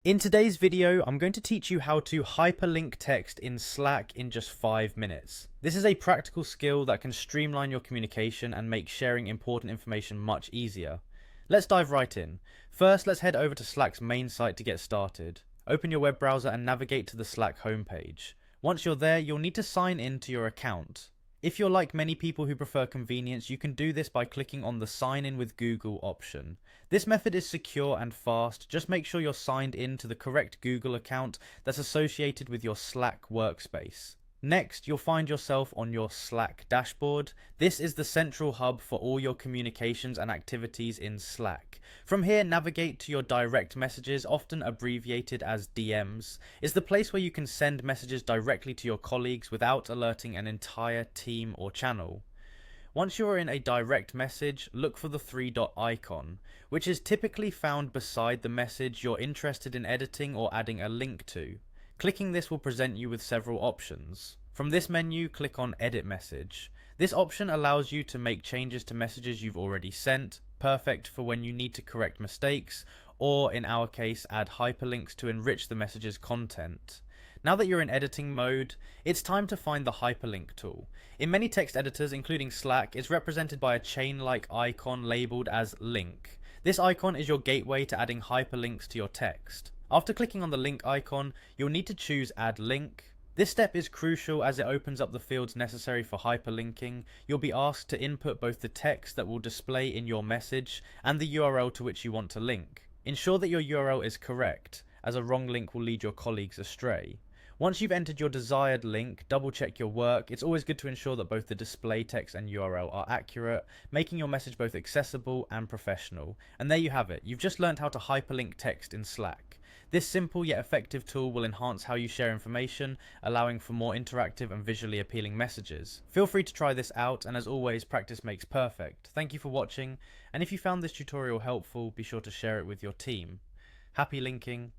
In today's video, I'm going to teach you how to hyperlink text in Slack in just 5 minutes. This is a practical skill that can streamline your communication and make sharing important information much easier. Let's dive right in. First, let's head over to Slack's main site to get started. Open your web browser and navigate to the Slack homepage. Once you're there, you'll need to sign in to your account. If you're like many people who prefer convenience, you can do this by clicking on the Sign in with Google option. This method is secure and fast. Just make sure you're signed in to the correct Google account that's associated with your Slack workspace. Next, you'll find yourself on your Slack dashboard. This is the central hub for all your communications and activities in Slack. From here, navigate to your direct messages, often abbreviated as DMs. It's the place where you can send messages directly to your colleagues without alerting an entire team or channel. Once you're in a direct message, look for the three-dot icon, which is typically found beside the message you're interested in editing or adding a link to. Clicking this will present you with several options. From this menu, click on Edit Message. This option allows you to make changes to messages you've already sent, perfect for when you need to correct mistakes, or in our case, add hyperlinks to enrich the message's content. Now that you're in editing mode, it's time to find the hyperlink tool. In many text editors, including Slack, it's represented by a chain-like icon labeled as Link. This icon is your gateway to adding hyperlinks to your text. After clicking on the link icon, you'll need to choose Add Link. This step is crucial as it opens up the fields necessary for hyperlinking. You'll be asked to input both the text that will display in your message and the URL to which you want to link. Ensure that your URL is correct, as a wrong link will lead your colleagues astray. Once you've entered your desired link, double check your work. It's always good to ensure that both the display text and URL are accurate, making your message both accessible and professional. And there you have it. You've just learned how to hyperlink text in Slack. This simple yet effective tool will enhance how you share information, allowing for more interactive and visually appealing messages. Feel free to try this out, and as always, practice makes perfect. Thank you for watching, and if you found this tutorial helpful, be sure to share it with your team. Happy linking!